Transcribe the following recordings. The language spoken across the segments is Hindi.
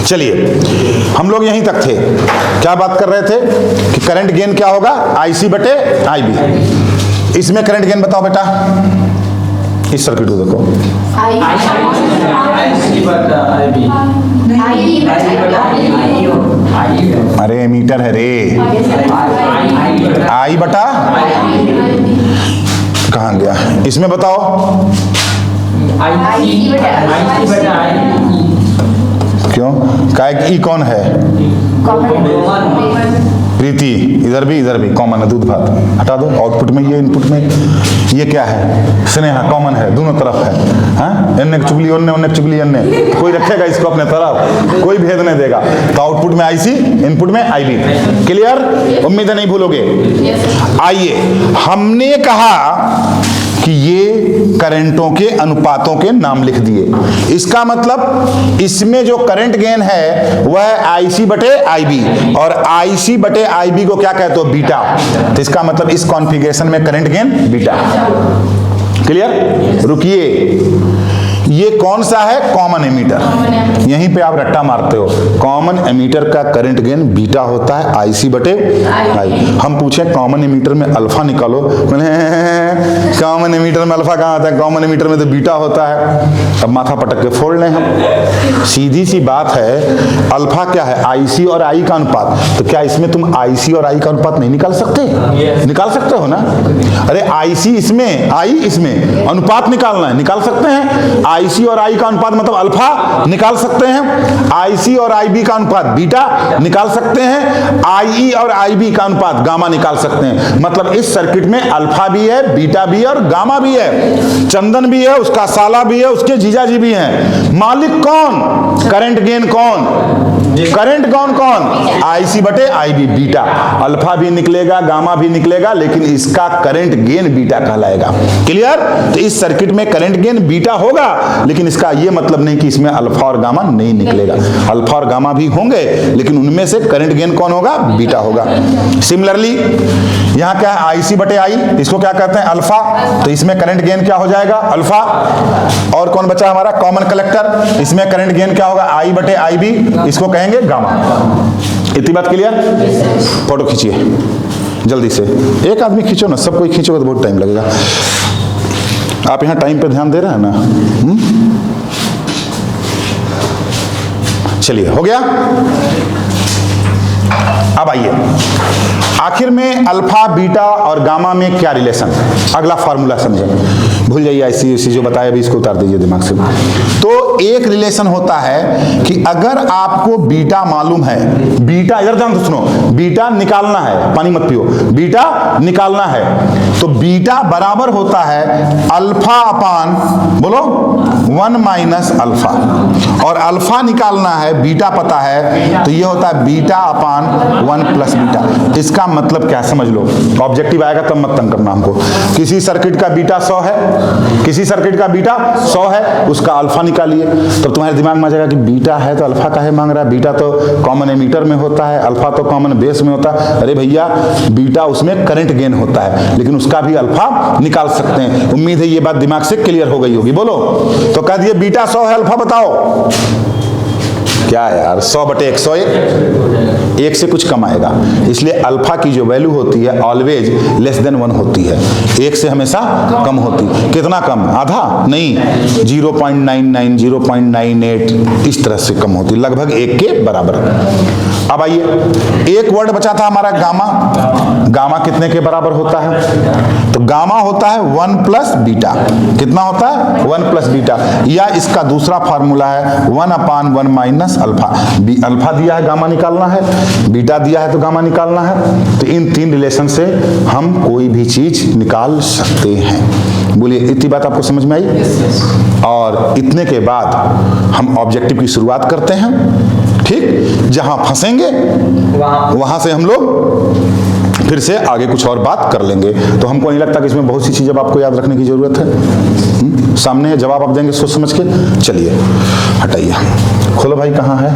चलिए हम लोग यहीं तक थे, क्या बात कर रहे थे कि करंट गेन क्या होगा, IC बटे IB। इसमें करंट गेन बताओ बेटा, इस सर्किट को देखो, अरे एमीटर है रे, I बटा कहाँ गया, इसमें बताओ क्यों, काय ई कौन है, प्रीति, इधर भी कॉमन है, दूध भात हटा दो, आउटपुट में ये, इनपुट में ये क्या है, स्नेहा कॉमन है, दोनों तरफ है, हाँ, एन्ने की चुगली ओन्ने, ओन्ने की चुगली एन्ने, कोई रखेगा इसको अपने तरफ, कोई भेद नहीं देगा। तो आउटपुट में IC, इनपुट में IB, क्लियर, उम्मीद है नहीं भूलोगे। आइए, हमने कहा कि ये करंटों के अनुपातों के नाम लिख दिए, इसका मतलब इसमें जो करंट गेन है वह IC बटे IB, और IC बटे IB को क्या कहते हो, बीटा। तो इसका मतलब इस कॉन्फ़िगरेशन में करंट गेन बीटा। क्लियर, रुकिए, ये कौन सा है, कॉमन एमीटर, यहीं पे आप रट्टा मारते हो, कॉमन एमीटर का करंट गेन बीटा होता है IC बटे IB। हम पूछे कॉमन एमीटर में अल्फा निकालो, मैंने कॉमन एमीटर में अल्फा कहाँ आता है, कॉमन एमीटर में तो बीटा होता है। अब माथा पटक के फोड़ लें हम, सीधी सी बात है, अल्फा क्या है, IC और I का अनुपात, तो क्या इसमें तुम IC और I का अनुपात नहीं निकाल सकते, निकाल सकते हो ना, अरे IC इसमें, I इसमें, अनुपात निकालना है, निकाल सकते हैं, IC और I का अनुपात मतलब अल्फा निकाल सकते हैं, IC और IB का अनुपात बीटा निकाल सकते हैं, IE और IB का अनुपात गामा निकाल सकते हैं। मतलब इस सर्किट में अल्फा भी है, बीटा भी है और गामा भी है, चंदन भी है, उसका साला भी है, उसके जीजाजी भी हैं। मालिक कौन, करंट गेन कौन, करंट कौन कौन, IC बटे IB, बीटा, अल्फा भी निकलेगा, गामा भी निकलेगा, लेकिन इसका करंट गेन बीटा कहलाएगा। क्लियर, तो इस सर्किट में करंट गेन बीटा होगा, लेकिन इसका यह मतलब नहीं कि इसमें अल्फा और गामा नहीं निकलेगा, अल्फा और गामा भी होंगे, लेकिन उनमें से करंट गेन कौन होगा, बीटा होगा। सिमिलरली यहां क्या है, IC बटे I, इसको क्या कहते हैं, अल्फा, तो इसमें करंट गेन क्या हो जाएगा, अल्फा। और कौन बचा हमारा, कॉमन कलेक्टर, इसमें करंट गेन क्या होगा, I बटे IB, इसको कहेंगे गामा। इतनी बात क्लियर। फोटो खींचिए जल्दी से, एक आदमी खींचो ना, सब कोई खींचोगे तो बहुत टाइम लगेगा। आप यहां टाइम पे ध्यान दे रहे हैं ना, चलिए हो गया। अब आइए, आखिर में अल्फा, बीटा और गामा में क्या रिलेशन, अगला फॉर्मूला समझें, भूल जाइए IC जो बताया अभी, इसको उतार दीजिए दिमाग से। तो एक रिलेशन होता है कि अगर आपको बीटा मालूम है, बीटा इधर ध्यान से सुनो, बीटा निकालना है, पानी मत पियो, बीटा निकालना है, तो बीटा बराबर होता है अल्फा अपान, बोलो 1 माइनस अल्फा, और अल्फा निकालना है, बीटा पता है, तो ये होता है बीटा अपान 1 प्लस बीटा। इसका मतलब क्या, समझ लो, ऑब्जेक्टिव आएगा तब मत तंग करना हमको। किसी सर्किट का बीटा 100 है, किसी सर्किट का बीटा 100 है, उसका अल्फा निकालिए, तो तुम्हारे दिमाग में आ जाएगा कि बीटा है तो अल्फा काहे मांग रहा है, बीटा तो कॉमन एमीटर में होता है, अल्फा तो कॉमन बेस में होता है। अरे भैया, बीटा उसमें करंट गेन होता है, लेकिन उसका भी अल्फा निकाल सकते हैं। उम्मीद है ये बात दिमाग से क्लियर हो गई होगी, बोलो। तो कह दिए बीटा 100 है, अल्फा बताओ क्या यार, 100 बटे 101, 1 से कुछ कम आएगा, इसलिए अल्फा की जो वैल्यू होती है ऑलवेज लेस देन 1 होती है, 1 से हमेशा कम होती है। कितना कम, आधा नहीं, 0.99, 0.98, इस तरह से कम होती है, लगभग 1 के बराबर। अब आइए, एक वर्ड बचा था हमारा गामा, गामा कितने के बराबर होता है, तो गामा होता है 1 प्लस बीटा। कितना होता है, 1 प्लस बीटा, या इसका दूसरा फार्मूला है 1 अपान 1 माइनस अल्फा। अल्फा दिया है, गामा निकालना है, बीटा दिया है तो गामा निकालना है। तो इन तीन रिलेशन से हम कोई भी चीज निकाल सकते हैं। बोलिए, इतनी बात आपको समझ में आई? और इतने के बाद हम ऑब्जेक्टिव की शुरुआत करते हैं, ठीक। जहां फंसेंगे वहां से हम लोग फिर से आगे कुछ और बात कर लेंगे। तो हमको नहीं लगता कि इसमें बहुत सी चीजें आपको याद रखने की जरूरत है। सामने जवाब आप देंगे सोच समझ के। चलिए हटाइए, खोलो भाई, कहाँ है?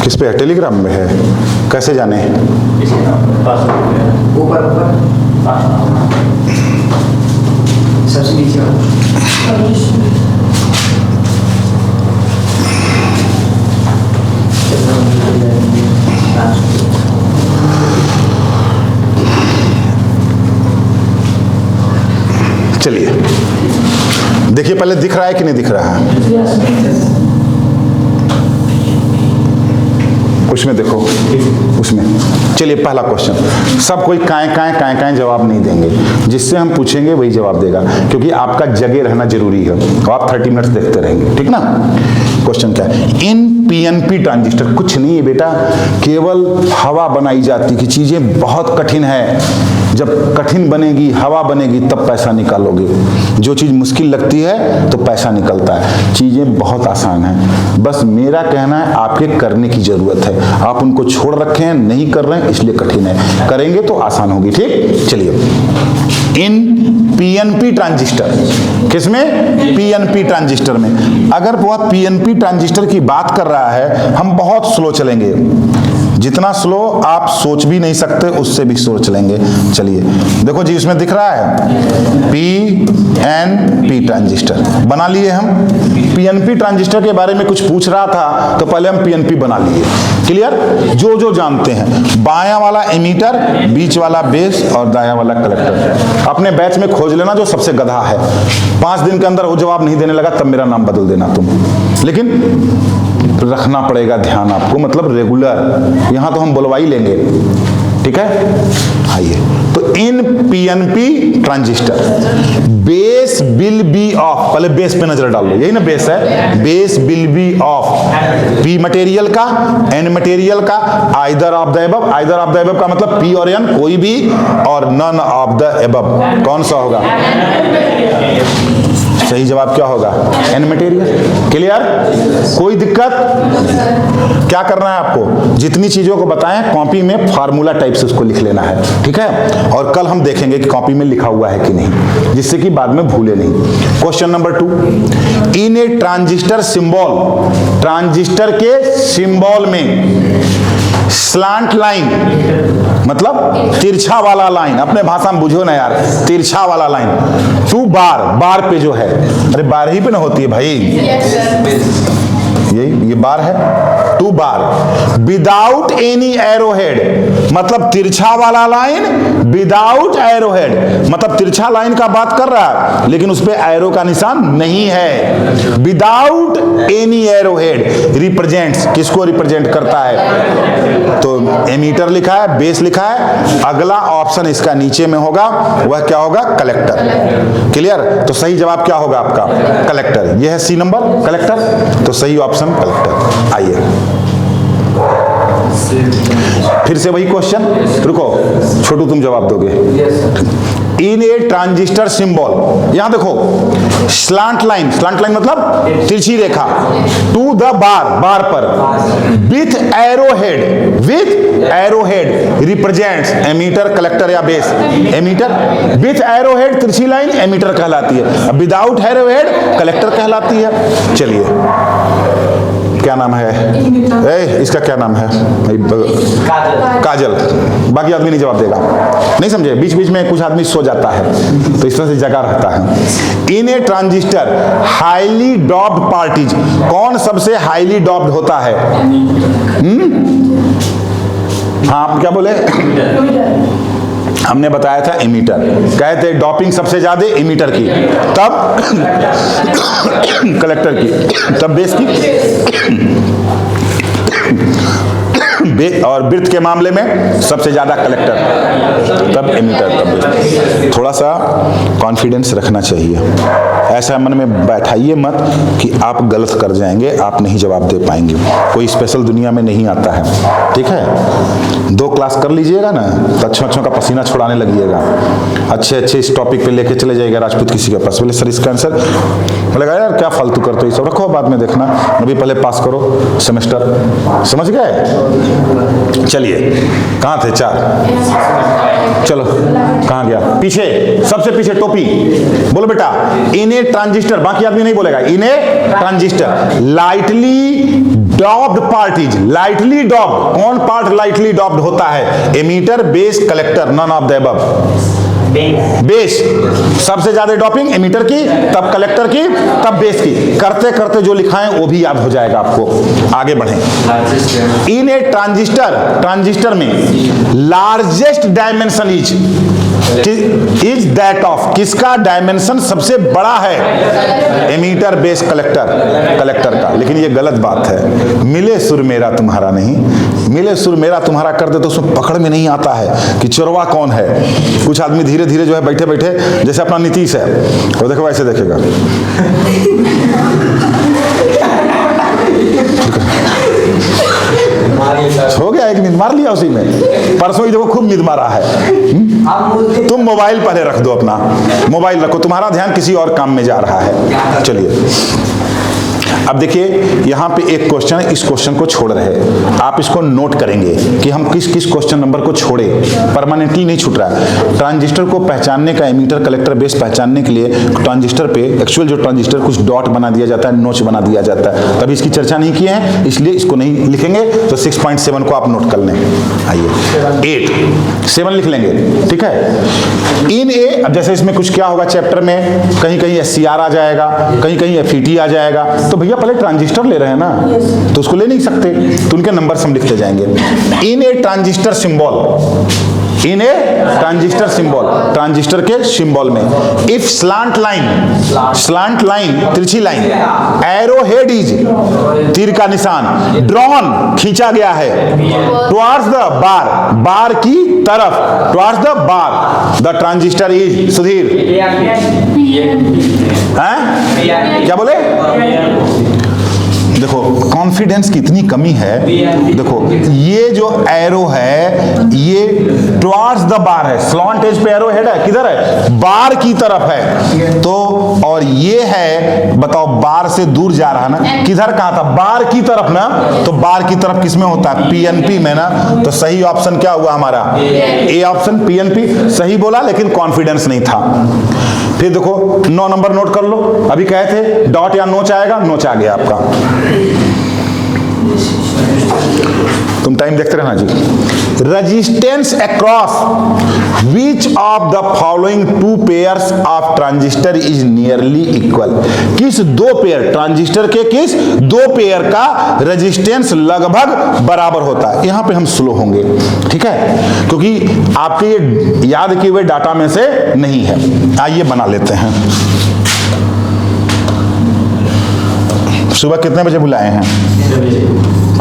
किस पे है? टेलीग्राम में है? कैसे जाने? ऊपर सबसे नीचे चलिए देखिए, पहले दिख रहा है कि नहीं दिख रहा है? उसमें देखो, उसमें। चलिए पहला क्वेश्चन, सब कोई काएं जवाब नहीं देंगे, जिससे हम पूछेंगे वही जवाब देगा, क्योंकि आपका जगह रहना जरूरी है। तो आप 30 मिनट्स देखते रहेंगे, ठीक ना। क्वेश्चन क्या है? इन पीएनपी ट्रांजिस्टर, कुछ नहीं है बेटा, केवल हवा बनाई जाती कि चीजें बहुत कठिन है। जब कठिन बनेगी, हवा बनेगी, तब पैसा निकालोगे। जो चीज मुश्किल लगती है तो पैसा निकलता है। चीजें बहुत आसान है, बस मेरा कहना है आपके करने की जरूरत है। आप उनको छोड़ रखे हैं, नहीं कर रहे हैं, इसलिए कठिन है। करेंगे तो आसान होगी, ठीक। चलिए, इन पीएनपी ट्रांजिस्टर, किसमें? पीएनपी ट्रांजिस्टर में। अगर वह पीएनपी ट्रांजिस्टर की बात कर रहा है, हम बहुत स्लो चलेंगे, जितना स्लो आप सोच भी नहीं सकते, उससे भी स्लो चलेंगे। चलिए देखो जी, इसमें दिख रहा है पीएनपी ट्रांजिस्टर बना लिए हम। पीएनपी ट्रांजिस्टर के बारे में कुछ पूछ रहा था तो पहले हम पीएनपी बना लिए। क्लियर? जो जो जानते हैं, बायां वाला एमीटर, बीच वाला बेस और दायां वाला कलेक्टर। अपने बैच में खोज लेना जो सबसे गधा है। 5 दिन के अंदर वो जवाब नहीं देने लगा तब मेरा नाम बदल देना तुम। लेकिन रखना पड़ेगा ध्यान आपको, मतलब रेगुलर। यहां तो हम बुलवा ही लेंगे, ठीक है। आइए, तो in PNP transistor base will be of, पहले बेस पे नजर डाल लो, यही ना बेस है। Base will be of P material का, एन मटेरियल का, either of the above. Either of the above का मतलब पी और एन कोई भी, और नन ऑफ द एबव कौन सा होगा? सही जवाब क्या होगा? N material. क्लियर? कोई दिक्कत? क्या करना है आपको? जितनी चीजों को बताएं, कॉपी में फार्मूला टाइप से उसको लिख लेना है, ठीक है। और कल हम देखेंगे कि कॉपी में लिखा हुआ है कि नहीं, जिससे कि बाद में भूले नहीं। Question number 2, in a transistor symbol, transistor के सिंबल में स्लांट लाइन, मतलब तिरछा वाला लाइन, अपने भाषा में बुझो ना यार, तिरछा वाला लाइन। टू बार, बार पे जो है, अरे बार ही पे ना होती है भाई, ये बार है। Two bar without any arrowhead, मतलब तिरछा वाला लाइन विदाउट एरोहेड, मतलब तिरछा लाइन का बात कर रहा है लेकिन उस पे एरो का निशान नहीं है। विदाउट एनी एरोहेड रिप्रेजेंट्स, किसको रिप्रेजेंट करता है? तो एमीटर लिखा है, बेस लिखा है, अगला ऑप्शन इसका नीचे में होगा, वह क्या होगा? कलेक्टर। क्लियर? तो सही जवाब क्या होगा आपका? कलेक्टर। यह है सी नंबर, कलेक्टर। तो सही ऑप्शन कलेक्टर। आइए फिर से वही क्वेश्चन, रुको छोटू तुम जवाब दोगे। इन ए ट्रांजिस्टर सिंबल, यहां देखो स्लांट लाइन, स्लांट लाइन मतलब तिरछी रेखा, टू द बार, बार पर, with arrowhead, with arrowhead represents emitter, collector या बेस। एमीटर विथ एरोहेड, तिरछी लाइन एमीटर कहलाती है, अब विदाउट एरोहेड कलेक्टर कहलाती है। चलिए क्या नाम है? इसका क्या नाम है? काजल। बाकी आदमी नहीं जवाब देगा, नहीं समझे? बीच बीच में कुछ आदमी सो जाता है तो इस तरह से जगा रहता है। In a transistor highly doped part is, कौन सबसे हाईली डॉप्ड होता है? हाँ आप क्या बोले? हमने बताया था एमीटर, कहते डॉपिंग सबसे ज्यादा एमीटर की, तब कलेक्टर की, तब बेस की, और ब्रिथ के मामले में सबसे ज्यादा कलेक्टर, तब एमीटर, तब बेस। थोड़ा सा कॉन्फिडेंस रखना चाहिए, ऐसा मन में बैठाइए मत कि आप गलत कर जाएंगे, आप नहीं जवाब दे पाएंगे। कोई स्पेशल दुनिया में नहीं आता है, ठीक है। 2 क्लास कर लीजिएगा ना तो अच्छों का पसीना छुड़ाने लगिएगा, अच्छे इस टॉपिक पे लेके चले जाइएगा राजपूत किसी के पास, बोले सर इसका आंसर, बोलेगा यार क्या फालतू करते हो, ये सब रखो बाद में देखना, अभी पहले पास करो सेमेस्टर। समझ गए? चलिए कहाँ थे? 4, चलो कहाँ गया? पीछे, सबसे पीछे टोपी। बोलो बेटा, इन ए ट्रांजिस्टर, बाकी आदमी नहीं बोलेगा, in a transistor lightly doped part is, lightly doped, कौन पार्ट लाइटली डॉप्ड होता है? Emitter, base, collector, none of the above. Base. सबसे ज्यादा डॉपिंग एमीटर की, तब कलेक्टर की, तब बेस की। करते करते जो लिखाएं वो भी याद हो जाएगा आपको। आगे बढ़ें। इन ए ट्रांजिस्टर में largest dimension is that of, किसका डायमेंशन सबसे बड़ा है? एमीटर, बेस, कलेक्टर का। लेकिन ये गलत बात है। मिले सुर मेरा तुम्हारा नहीं, मिले सुर मेरा तुम्हारा कर दे तो उसमें पकड़ में नहीं आता है कि चोरवा कौन है। कुछ आदमी धीरे धीरे जो है बैठे बैठे, जैसे अपना नीतीश है, वो देखो ऐसे देखेगा, हो गया, एक नींद मार लिया उसी में। परसों ही देखो खूब नींद मारा है। तुम मोबाइल पहले रख दो, अपना मोबाइल रखो, तुम्हारा ध्यान किसी और काम में जा रहा है। चलिए अब देखिए यहां पे एक क्वेश्चन है, इस क्वेश्चन को छोड़ रहे हैं आप, इसको नोट करेंगे कि हम किस किस क्वेश्चन नंबर को छोड़े। परमानेंटली नहीं छूट रहा है। ट्रांजिस्टर को पहचानने का, एमीटर, कलेक्टर, बेस पहचानने के लिए ट्रांजिस्टर पे एक्चुअल जो ट्रांजिस्टर कुछ डॉट बना दिया जाता है, नोच बना दिया जाता है। तभी इसकी चर्चा नहीं किए हैं, इसलिए इसको नहीं लिखेंगे। तो 6.7 को आप नोट कर लें। आइए 8 7 लिख लेंगे, ठीक है। इन ए, अब जैसे इसमें कुछ क्या होगा चैप्टर में, कहीं कहीं SCR आ जाएगा, कहीं कहीं FET आ जाएगा। तो भैया पहले ट्रांजिस्टर ले रहे हैं ना, तो उसको ले नहीं सकते, तो उनके नंबर हम लिखते जाएंगे। In a transistor symbol, in a transistor symbol, transistor के सिंबल में इफ स्लांट लाइन तिरछी लाइन, एरो हेड इज, तीर का निशान, ड्रॉन खींचा गया है, टुवर्ड्स द बार की तरफ, towards the bar, the transistor is, Sudhir हैं क्या बोले? देखो कॉन्फिडेंस की इतनी कमी है। देखो ये जो एरो है ये टुवर्ड्स द बार है, स्लॉन्ट एज पे एरो हेड है, किधर है? बार की तरफ है। तो और ये है, बताओ बार से दूर जा रहा ना, किधर कहा था? बार की तरफ ना। तो बार की तरफ किसमें होता है? PNP में ना। तो सही ऑप्शन क्या हुआ हमारा? ए ऑप्शन, PNP सही बोला, लेकिन कॉन्फिडेंस नहीं था। फिर देखो 9 नंबर नोट कर लो। अभी कहे थे डॉट या नोच आएगा, नोच आ गया आपका। तुम टाइम देखते रहना जी। Resistance across which of the following 2 pairs of transistor is nearly equal, किस 2 पेयर ट्रांजिस्टर के, किस 2 पेयर का रेजिस्टेंस लगभग बराबर होता है। यहां पे हम स्लो होंगे, ठीक है, क्योंकि आपके ये याद किए हुए डाटा में से नहीं है। आइए बना लेते हैं। सुबह कितने बजे बुलाए हैं?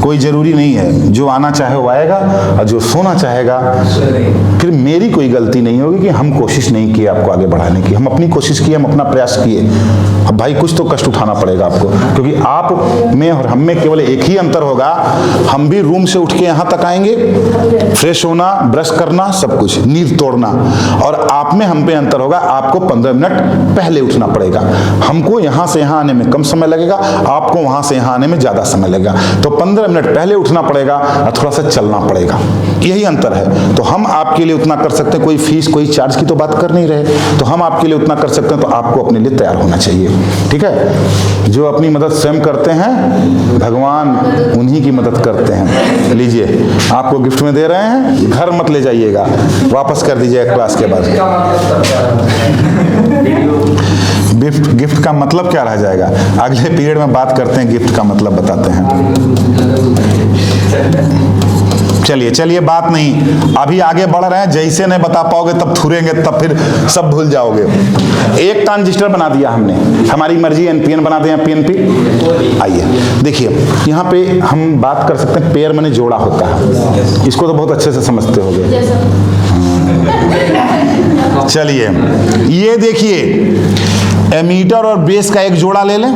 कोई जरूरी नहीं है, जो आना चाहे वो आएगा और जो सोना चाहेगा। फिर मेरी कोई गलती नहीं होगी कि हम कोशिश नहीं की आपको आगे बढ़ाने की। हम अपनी कोशिश की, हम अपना प्रयास किए। अब भाई कुछ तो कष्ट उठाना पड़ेगा आपको, क्योंकि आप में और हम में केवल एक ही अंतर होगा, हम भी रूम से उठ के यहाँ तक आएंगे, फ्रेश होना, ब्रश करना, सब कुछ, नींद तोड़ना। और आप में हम पे अंतर होगा, आपको 15 मिनट पहले उठना पड़ेगा। हमको यहाँ से यहाँ आने में कम समय लगेगा, आपको वहाँ से यहाँ आने में ज़्यादा समय लगेगा। तो 15 मिनट पहले उठना पड़ेगा और थोड़ा सा चलना पड़ेगा, यही अंतर है। तो हम आपके लिए उतना कर सकते हैं, कोई फीस कोई चार्ज की तो बात कर नहीं रहे, तो हम आपके लिए उतना कर सकते हैं। तो आपको अपने लिए तैयार होना चाहिए, ठीक है। जो अपनी मदद स्वयं करते हैं, भगवान उन्हीं की मदद करते हैं। लीजिए, आपको गिफ्ट में दे रहे हैं, घर मत ले जाइएगा, वापस कर दीजिएगा क्लास के बाद। गिफ्ट का मतलब क्या रह जाएगा? अगले पीरियड में बात करते हैं, गिफ्ट का मतलब बताते हैं। चलिए बात नहीं, अभी आगे बढ़ रहे हैं। जैसे नहीं बता पाओगे तब थुरेंगे, तब फिर सब भूल जाओगे। एक ट्रांजिस्टर बना दिया हमने, हमारी मर्जी NPN बना दें, PNP। आइए देखिए, यहाँ पे हम बात कर सकते हैं, पेयर माने जोड़ा होता है, इसको तो बहुत अच्छे से समझते होगे। चलिए ये देखिए, एमीटर और बेस का एक जोड़ा ले लें,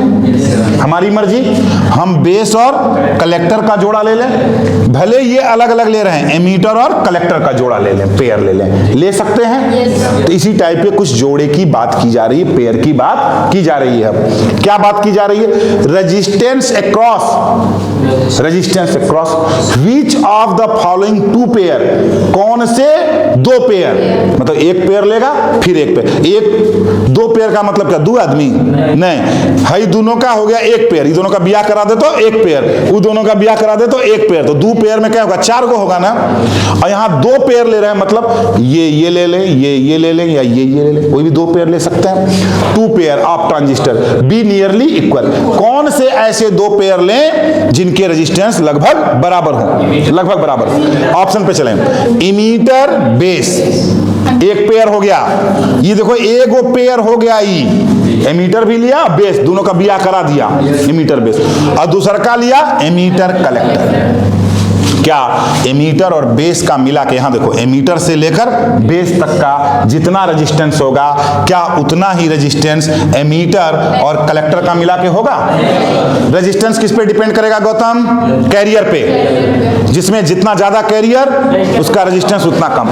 हमारी मर्जी। हम बेस और कलेक्टर का जोड़ा ले लें, भले ये अलग अलग ले रहे हैं, एमीटर और कलेक्टर का जोड़ा ले लें, पेयर ले सकते हैं। तो इसी टाइप के कुछ जोड़े की बात की जा रही है, पेयर की बात की जा रही है। क्या बात की जा रही है? Resistance across which of the following 2 pair, कौन से 2 पेयर, मतलब एक पेयर लेगा फिर एक पेयर। 2 पेयर का मतलब क्या? दो आदमी नहीं है, दोनों का हो गया एक पेयर, ये दोनों का ब्याह करा दे तो एक पेयर, वो दोनों का ब्याह करा दे तो एक पेयर, तो दो पेयर में क्या होगा, 4 को होगा ना। और यहाँ 2 पेयर ले रहे हैं, मतलब ये ले ले, ये ले ले, या ये ले ले, कोई भी 2 पेयर ले सकते हैं। 2 pair of transistor be nearly equal. कौन से ऐसे 2 पेयर लें जिनके रेजिस्टेंस लगभग बराबर हो, लगभग बराबर। ऑप्शन पे चलें, इमीटर बेस एक पेयर हो गया, ये देखो एगो पेयर हो गया, एमीटर भी लिया, बेस दोनों का बिया करा दिया, एमीटर बेस, और दूसरा का लिया एमीटर कलेक्टर। क्या एमीटर और बेस का मिला के, यहां देखो एमीटर से लेकर बेस तक का जितना रेजिस्टेंस होगा, क्या उतना ही रेजिस्टेंस एमीटर और कलेक्टर का मिला के होगा। रेजिस्टेंस किस पे डिपेंड करेगा गौतम, कैरियर पे, जिसमें जितना ज्यादा कैरियर उसका रेजिस्टेंस उतना कम।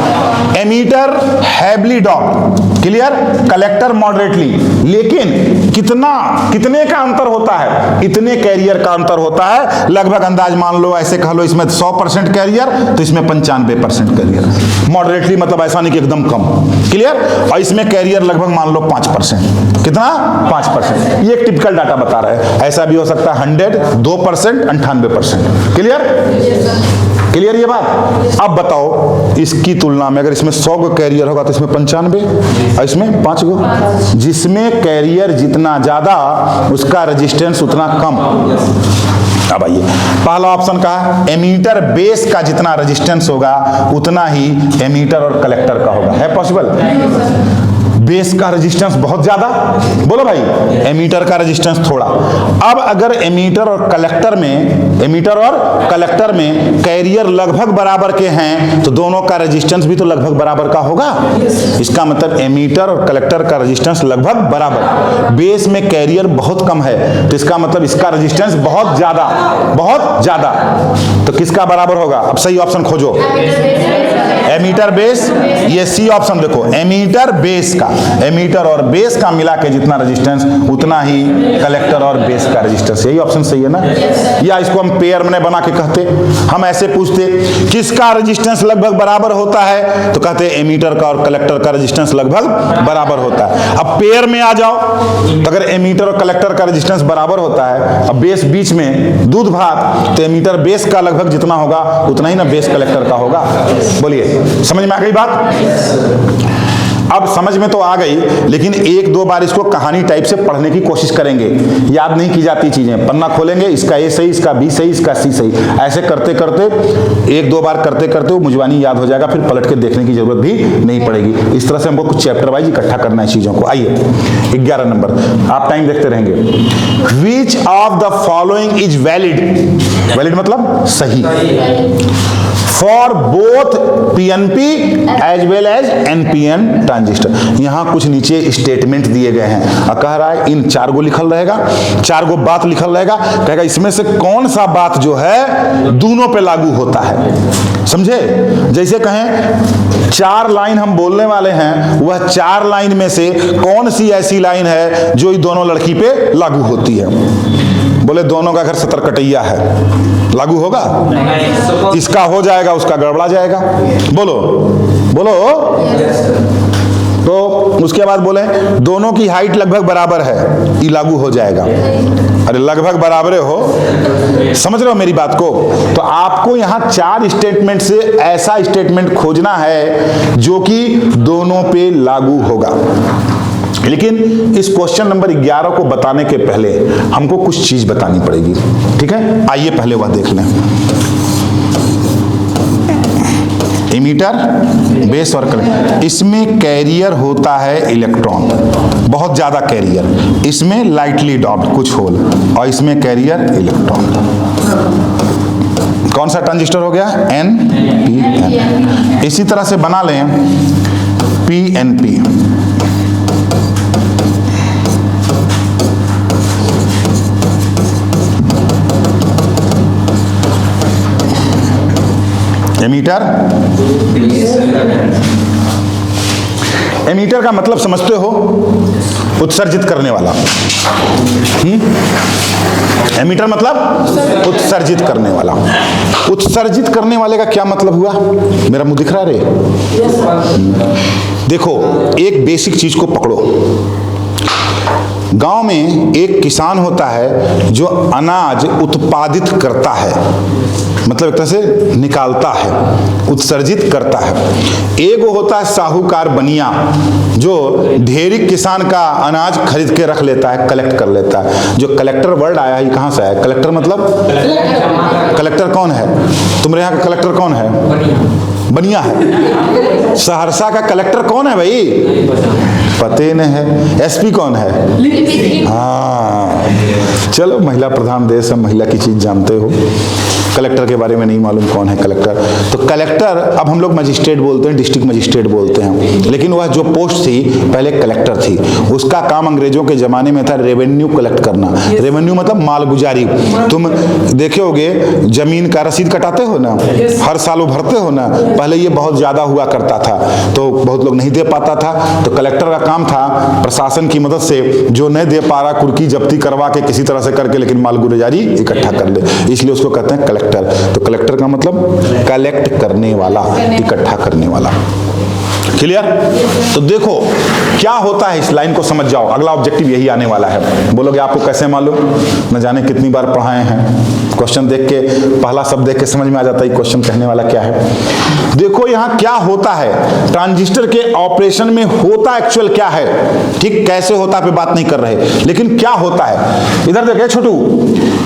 Emitter heavily doped, clear, collector moderately, लेकिन कितने का अंतर होता है, इतने कैरियर का अंतर होता है, लगभग अंदाज मान लो, ऐसे कह लो इसमें 100% कैरियर तो इसमें 95% कैरियर। मॉडरेटली मतलब ऐसा नहीं कि एकदम कम, क्लियर, और इसमें कैरियर लगभग मान लो 5%, कितना 5%। ये एक टिपिकल डाटा बता रहा है, ऐसा भी हो सकता है 100, 2%, 98%, क्लियर ये बात। अब बताओ इसकी तुलना में, अगर इसमें 100 गो कैरियर होगा तो इसमें 95 और इसमें 5 गो, जिसमें कैरियर जितना ज्यादा उसका रेजिस्टेंस उतना कम। अब आइए, पहला ऑप्शन का है एमीटर बेस का जितना रेजिस्टेंस होगा उतना ही एमीटर और कलेक्टर का होगा, है पॉसिबल। बेस का रेजिस्टेंस बहुत ज्यादा, बोलो भाई, एमीटर का रेजिस्टेंस थोड़ा। अब अगर एमीटर और कलेक्टर में कैरियर लगभग बराबर के हैं तो दोनों का रेजिस्टेंस भी तो लगभग बराबर का होगा। इसका मतलब एमीटर और कलेक्टर का रेजिस्टेंस लगभग बराबर, बेस में कैरियर बहुत कम है तो इसका मतलब इसका रेजिस्टेंस बहुत ज्यादा, तो किसका बराबर होगा। अब सही ऑप्शन खोजो, एमीटर बेस, ये सी ऑप्शन देखो, एमीटर बेस का, एमीटर और बेस का मिला के जितना रेजिस्टेंस उतना ही कलेक्टर और बेस का रेजिस्टेंस, यही ऑप्शन सही है ना। या इसको हम पेयर में बना के कहते, हम ऐसे पूछते किसका रेजिस्टेंस लगभग बराबर होता है तो कहते एमीटर का और कलेक्टर का रेजिस्टेंस लगभग बराबर होता है। अब पेयर में आ जाओ तो अगर एमीटर और कलेक्टर का रेजिस्टेंस बराबर होता है, अब बेस बीच में दूध भात, तो एमीटर बेस का लगभग जितना होगा उतना ही ना बेस कलेक्टर का होगा। बोलिए, समझ में आ गई बात। अब समझ में तो आ गई, लेकिन 1-2 बार इसको कहानी टाइप से पढ़ने की कोशिश करेंगे, याद नहीं की जाती चीजें। पन्ना खोलेंगे, इसका ए सही, इसका बी सही, इसका सी सही, ऐसे करते करते 1-2 बार करते करते वो मुजवानी याद हो जाएगा, फिर पलट के देखने की जरूरत भी नहीं पड़ेगी। इस तरह से हमको कुछ चैप्टर वाइज इकट्ठा करना है चीजों को। आइए 11 नंबर, आप टाइम देखते रहेंगे। Which of the following is valid मतलब सही for both PNP as well as NPN transistor. यहां कुछ नीचे स्टेटमेंट दिए गए हैं और कह रहा है इन 4 गो लिखल रहेगा, 4 गो बात लिखल रहेगा, कहेगा इसमें से कौन सा बात जो है दोनों पे लागू होता है। समझे, जैसे कहें 4 लाइन हम बोलने वाले हैं, वह 4 लाइन में से कौन सी ऐसी लाइन है जो दोनों लड़की पे लागू होती है। बोले दोनों का घर 70 कटैया है, लागू होगा, इसका हो जाएगा उसका गड़बड़ा जाएगा। बोलो तो उसके बाद बोले दोनों की हाइट लगभग बराबर है, ये लागू हो जाएगा। अरे लगभग बराबर हो, समझ रहे हो मेरी बात को। तो आपको यहां 4 स्टेटमेंट से ऐसा स्टेटमेंट खोजना है जो कि दोनों पे लागू होगा। लेकिन इस क्वेश्चन नंबर 11 को बताने के पहले हमको कुछ चीज बतानी पड़ेगी, ठीक है। आइए पहले वह देख लें। एमीटर बेस और कलेक्टर, इसमें कैरियर होता है इलेक्ट्रॉन, बहुत ज्यादा कैरियर, इसमें लाइटली डॉप्ड कुछ होल, और इसमें कैरियर इलेक्ट्रॉन। कौन सा ट्रांजिस्टर हो गया, NPN। इसी तरह से बना लें PNP, एमीटर का मतलब समझते हो, उत्सर्जित करने वाला। एमीटर मतलब उत्सर्जित करने वाला। उत्सर्जित करने वाले का क्या मतलब हुआ, मेरा मुंह दिख रहा रे। देखो एक बेसिक चीज को पकड़ो, गांव में एक किसान होता है जो अनाज उत्पादित करता है, मतलब एक तरह से निकालता है, उत्सर्जित करता है। एक वो होता है साहूकार बनिया, जो ढेरी किसान का अनाज खरीद के रख लेता है, कलेक्ट कर लेता है। जो कलेक्टर वर्ड आया है, कहाँ से आया? कलेक्टर मतलब कलेक्टर कौन है? तुम्हारे यहाँ का कलेक्टर कौन है? बनिया है। सहरसा का कलेक्टर कौन है भाई? पते न है। एसपी कौन है? हाँ, चलो महिला प्रधान देश है, महिला की चीज जानते हो। कलेक्टर के बारे में नहीं मालूम कौन है कलेक्टर। तो कलेक्टर, अब हम लोग मजिस्ट्रेट बोलते हैं, डिस्ट्रिक्ट मजिस्ट्रेट बोलते हैं, लेकिन वह जो पोस्ट थी पहले कलेक्टर थी। उसका काम अंग्रेजों के जमाने में था रेवेन्यू कलेक्ट करना। रेवेन्यू मतलब मालगुजारी। तुम देखे होगे जमीन का रसीद कटाते हो ना, हर साल वो भरते हो ना। पहले ये बहुत ज्यादा हुआ करता था तो बहुत लोग नहीं दे पाता था, तो कलेक्टर का काम था प्रशासन की मदद से जो नहीं दे पा रहा कुर्की जब्ती करवा के किसी तरह से करके लेकिन मालगुजारी इकट्ठा कर ले, इसलिए उसको कहते हैं कलेक्टर। तो कलेक्टर का मतलब कलेक्ट करने वाला, इकट्ठा करने वाला। क्लियर? तो देखो क्या होता है, इस लाइन को समझ जाओ। अगला ऑब्जेक्टिव यही आने वाला है। बोलोगे आपको कैसे मालूम? न जाने कितनी बार पढ़ाए हैं। क्वेश्चन देख के, पहला शब्द देख के समझ में आ जाता है क्वेश्चन कहने वाला क्या है। देखो यहां क्या होता है, ट्रांजिस्टर के ऑपरेशन में होता एक्चुअल क्या है, ठीक कैसे होता पे बात नहीं कर रहे, लेकिन क्या होता है इधर देखे छोटू,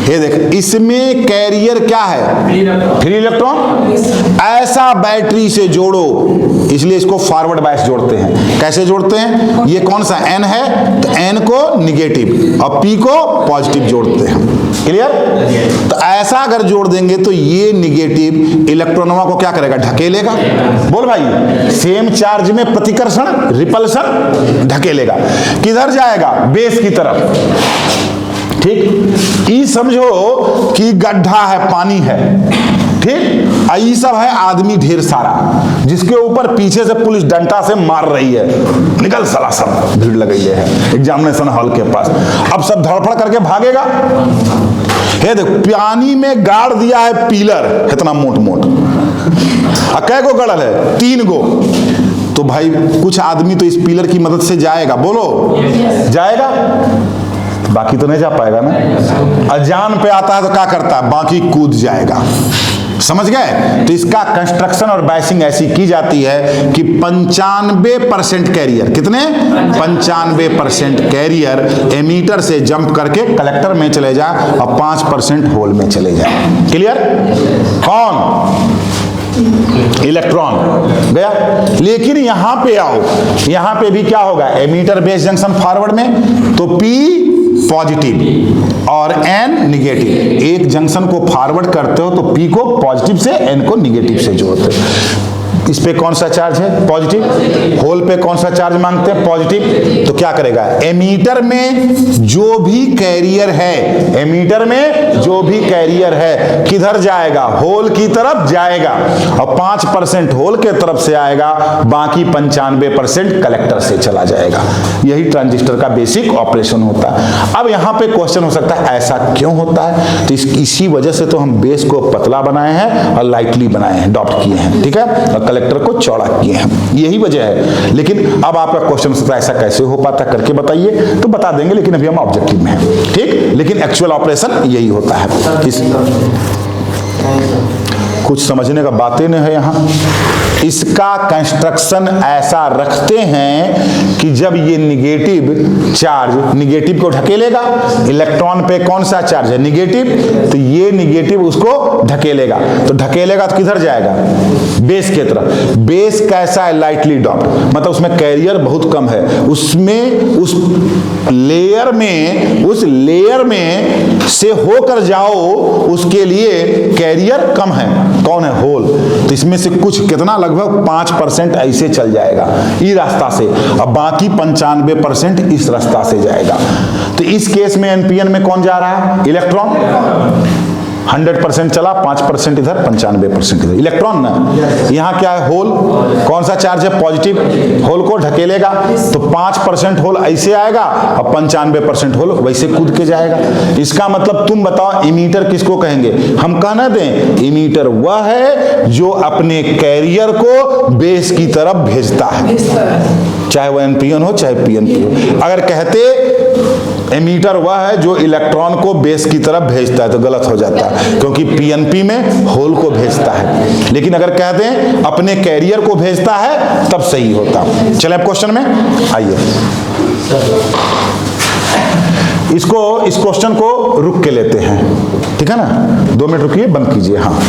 ये देख, इसमें कैरियर क्या है? Free electron. ऐसा बैटरी से जोड़ो, इसलिए इसको फॉरवर्ड बायस जोड़ते हैं। कैसे जोड़ते हैं? ये कौन सा एन है, तो एन को निगेटिव और पी को पॉजिटिव जोड़ते हैं। क्लियर? तो ऐसा अगर जोड़ देंगे तो ये निगेटिव इलेक्ट्रॉनों को क्या करेगा? ढकेलेगा। बोल भाई, सेम चार्ज में प्रतिकर्षण, रिपल्शन, ढकेलेगा। किधर जाएगा? बेस की तरफ। ठीक, ये समझो कि गड्ढा है, पानी है, ठीक, ये सब है आदमी ढेर सारा, जिसके ऊपर पीछे से पुलिस डंडा से मार रही है, निकल साला, सब भीड़ लगी है एग्जामिनेशन हॉल के पास। अब सब धड़फड़ करके भागेगा। हे देख, पानी में गाड़ दिया है पिलर इतना मोट मोट, कै गो गड़ल है? 3 गो। तो भाई कुछ आदमी तो इस पिलर की मदद से जाएगा, बोलो जाएगा, बाकी तो नहीं जा पाएगा ना। अजान पे आता है तो क्या करता है? बाकी कूद जाएगा। समझ गए? तो इसका कंस्ट्रक्शन और बैसिंग ऐसी की जाती है कि 95% कैरियर, कितने? 95% कैरियर एमीटर से जंप करके कलेक्टर में चले जाए और 5% होल में चले जाए। क्लियर? कौन? इलेक्ट्रॉन गया। लेकिन यहां पे आओ, यहां पे भी क्या होगा? एमीटर बेस जंक्शन फॉरवर्ड में, तो पी पॉजिटिव और एन निगेटिव। एक जंक्शन को फॉरवर्ड करते हो तो पी को पॉजिटिव से, एन को निगेटिव से जोड़ते हो। इस पे कौन सा चार्ज है? पॉजिटिव। होल पे कौन सा चार्ज मांगते हैं? पॉजिटिव। तो क्या करेगा? एमीटर में जो भी कैरियर है, एमीटर में जो भी कैरियर है किधर जाएगा? होल की तरफ जाएगा, और 5% होल के तरफ से आएगा, बाकी 95% कलेक्टर से चला जाएगा। यही ट्रांजिस्टर का बेसिक ऑपरेशन होता है। अब यहां पे क्वेश्चन हो सकता है ऐसा क्यों होता है? तो इसी वजह से तो हम बेस को पतला बनाए हैं और लाइटली बनाए हैं, डॉट किए हैं, ठीक है, और कलेक्टर को चौड़ा किए हैं, यही वजह है। लेकिन अब आपका क्वेश्चन सकता है ऐसा कैसे हो पाता, करके बताइए, तो बता देंगे, लेकिन अभी हम ऑब्जेक्टिव में हैं, ठीक। लेकिन एक्चुअल ऑपरेशन यही होता है। कुछ समझने का बातें नहीं है यहाँ। इसका कंस्ट्रक्शन ऐसा रखते हैं कि जब ये निगेटिव चार्ज निगेटिव को ढकेलेगा, इलेक्ट्रॉन पे कौन सा चार्ज है? निगेटिव, तो ये निगेटिव उसको ढकेलेगा, तो ढकेलेगा तो किधर जाएगा? बेस के तरफ। बेस कैसा है? लाइटली डॉप्ड, मतलब उसमें कैरियर बहुत कम है, उसमें उस लेयर में से होकर जाओ, उसके लिए कैरियर कम है। कौन है? होल। तो इसमें से कुछ कितना, लगभग 5% ऐसे चल जाएगा इस रास्ता से, और बाकी 95% इस रास्ता से जाएगा। तो इस केस में एनपीएन में कौन जा रहा है? इलेक्ट्रॉन। 100% चला, 5% इधर, 95% इधर। इलेक्ट्रॉन ना, यहाँ क्या है? होल। कौन सा चार्ज है? पॉजिटिव। होल को ढकेलेगा तो 5% होल ऐसे आएगा और 95% होल वैसे कूद के जाएगा। इसका मतलब तुम बताओ इमीटर किसको कहेंगे? हम कहना दें इमीटर वह है जो अपने कैरियर को बेस की तरफ भेजता है। चाहे वो एनपीएन हो चाहे पीएनपी हो। अगर कहते एमीटर वह है जो इलेक्ट्रॉन को बेस की तरफ भेजता है तो गलत हो जाता है, क्योंकि पीएनपी में होल को भेजता है। लेकिन अगर कह दें अपने कैरियर को भेजता है तब सही होता। चले अब क्वेश्चन में आइए, इस क्वेश्चन को रुक के लेते हैं, ठीक है ना, 2 मिनट रुकिए, बंद कीजिए। हाँ